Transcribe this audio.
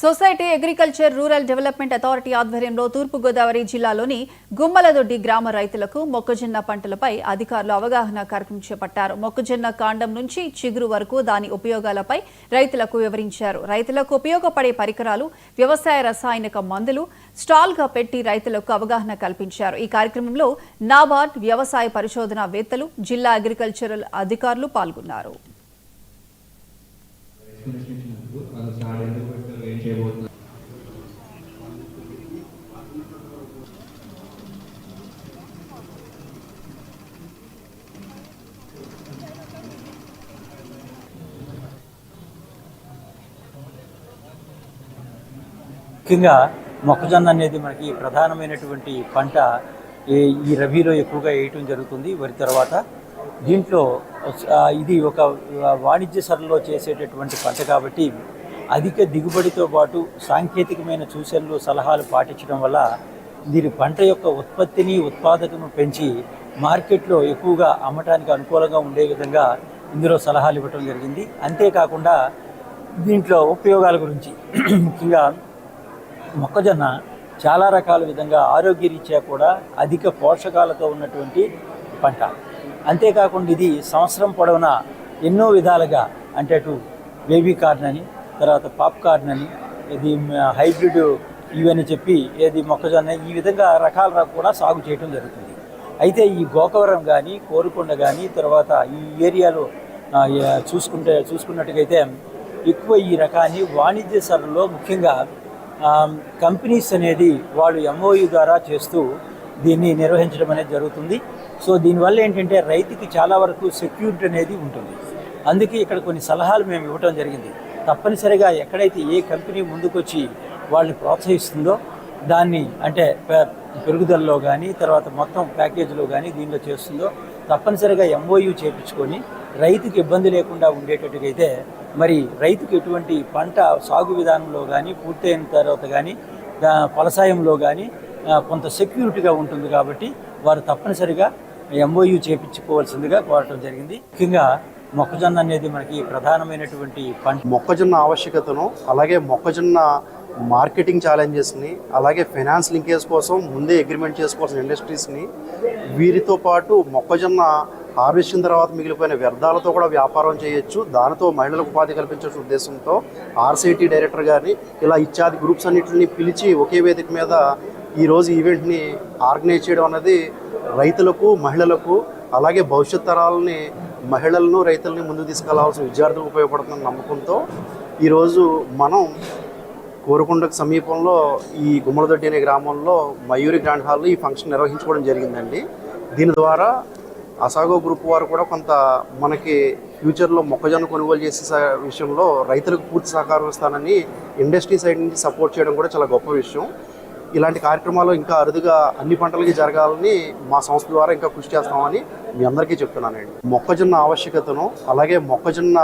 Society agriculture rural development authority ఆధ్వర్యంలో తూర్పుగోదావరి జిల్లాలోని గుమ్మలదొడ్డి గ్రామ రైతులకు మొక్కజొన్న పంటలపై అధికారులు అవగాహన కార్యక్రమం చేపట్టారు. మొక్కజొన్న కాండం నుంచి చిగురు వరకు దాని ఉపయోగాలపై రైతులకు వివరించారు. రైతులకు ఉపయోగపడే పరికరాలు, వ్యవసాయ రసాయనిక మందులు స్టాల్గా పెట్టి రైతులకు అవగాహన కల్పించారు. ఈ కార్యక్రమంలో నాబార్డ్, వ్యవసాయ పరిశోధన వేత్తలు, జిల్లా అగ్రికల్చరల్ అధికారులు పాల్గొన్నారు. ముఖ్యంగా మొక్కజొన్న అనేది మనకి ప్రధానమైనటువంటి పంట. ఈ రబీలో ఎక్కువగా వేయటం జరుగుతుంది. వరి తర్వాత దీంట్లో ఇది ఒక వాణిజ్య సరళిలో చేసేటటువంటి పంట కాబట్టి అధిక దిగుబడితో పాటు సాంకేతికమైన సూచనలు, సలహాలు పాటించడం వల్ల దీని పంట యొక్క ఉత్పత్తిని, ఉత్పాదకను పెంచి మార్కెట్లో ఎక్కువగా అమ్మటానికి అనుకూలంగా ఉండే విధంగా ఇందులో సలహాలు ఇవ్వటం జరిగింది. అంతేకాకుండా దీంట్లో ఉపయోగాల గురించి ముఖ్యంగా మొక్కజొన్న చాలా రకాల విధంగా ఆరోగ్యరీత్యా కూడా అధిక పోషకాలతో ఉన్నటువంటి పంట. అంతేకాకుండా ఇది సంవత్సరం పొడవునా ఎన్నో విధాలుగా అంటే అటు బేబీ కార్న్ అని, తర్వాత పాప్కార్న్ అని, ఇది హైబ్రిడ్ ఇవని చెప్పి ఏది మొక్కజొన్న ఈ విధంగా రకాల కూడా సాగు చేయడం జరుగుతుంది. అయితే ఈ గోకవరం కానీ, కోరుకొండ కానీ, తర్వాత ఈ ఏరియాలో చూసుకున్నట్టుగైతే ఎక్కువ ఈ రకాన్ని వాణిజ్య సరళిలో ముఖ్యంగా కంపెనీస్ అనేది వాళ్ళు MOU ద్వారా చేస్తూ దీన్ని నిర్వహించడం అనేది జరుగుతుంది. సో దీనివల్ల ఏంటంటే రైతుకి చాలా వరకు సెక్యూరిటీ అనేది ఉంటుంది. అందుకే ఇక్కడ కొన్ని సలహాలు మేము ఇవ్వటం జరిగింది. తప్పనిసరిగా ఎక్కడైతే ఏ కంపెనీ ముందుకొచ్చి వాళ్ళని ప్రోత్సహిస్తుందో దాన్ని అంటే పెరుగుదలలో కానీ, తర్వాత మొత్తం ప్యాకేజీలో కానీ దీనిలో చేస్తుందో తప్పనిసరిగా MOU చేయించుకొని రైతుకి ఇబ్బంది లేకుండా ఉండేటట్టుగా అయితే మరి రైతుకి ఎటువంటి పంట సాగు విధానంలో కానీ, పూర్తయిన తర్వాత కానీ, ఫలసాయంలో కానీ కొంత సెక్యూరిటీగా ఉంటుంది. కాబట్టి వారు తప్పనిసరిగా MOU చేయించుకోవాల్సిందిగా కోరటం జరిగింది. ముఖ్యంగా మొక్కజొన్న అనేది మనకి ప్రధానమైనటువంటి పంట. మొక్కజొన్న ఆవశ్యకతను, అలాగే మొక్కజొన్న మార్కెటింగ్ ఛాలెంజెస్ని, అలాగే ఫైనాన్స్ లింకేజ్ కోసం ముందే అగ్రిమెంట్ చేసుకోవాల్సిన ఇండస్ట్రీస్ని, వీరితో పాటు మొక్కజొన్న హార్వెస్టింగ్ తర్వాత మిగిలిపోయిన వ్యర్థాలతో కూడా వ్యాపారం చేయొచ్చు, దానితో మహిళలకు ఉపాధి కల్పించే ఉద్దేశంతో RCT డైరెక్టర్ గారిని ఇలా ఇత్యాది గ్రూప్స్ అన్నింటిని పిలిచి ఒకే వేదిక మీద ఈరోజు ఈవెంట్ని ఆర్గనైజ్ చేయడం అనేది రైతులకు, మహిళలకు, అలాగే భవిష్యత్ తరాలని, మహిళలను, రైతులని ముందుకు తీసుకెళ్లాల్సిన విద్యార్థులకు ఉపయోగపడుతున్న నమ్మకంతో ఈరోజు మనం కోరుకొండకు సమీపంలో ఈ గుమ్మలదొడ్డి అనే గ్రామంలో మయూరి గ్రాండ్ హాల్లో ఈ ఫంక్షన్ నిర్వహించుకోవడం జరిగిందండి. దీని ద్వారా అసాగో గ్రూప్ వారు కూడా కొంత మనకి ఫ్యూచర్లో మొక్కజొన్న కొనుగోలు చేసే విషయంలో రైతులకు పూర్తి సహకారం ఇస్తానని ఇండస్ట్రీ సైడ్ నుంచి సపోర్ట్ చేయడం కూడా చాలా గొప్ప విషయం. ఇలాంటి కార్యక్రమాలు ఇంకా అరుదుగా అన్ని పంటలకి జరగాలని మా సంస్థ ద్వారా ఇంకా కృషి చేస్తామని మీ అందరికీ చెప్తున్నానండి. మొక్కజొన్న ఆవశ్యకతను, అలాగే మొక్కజొన్న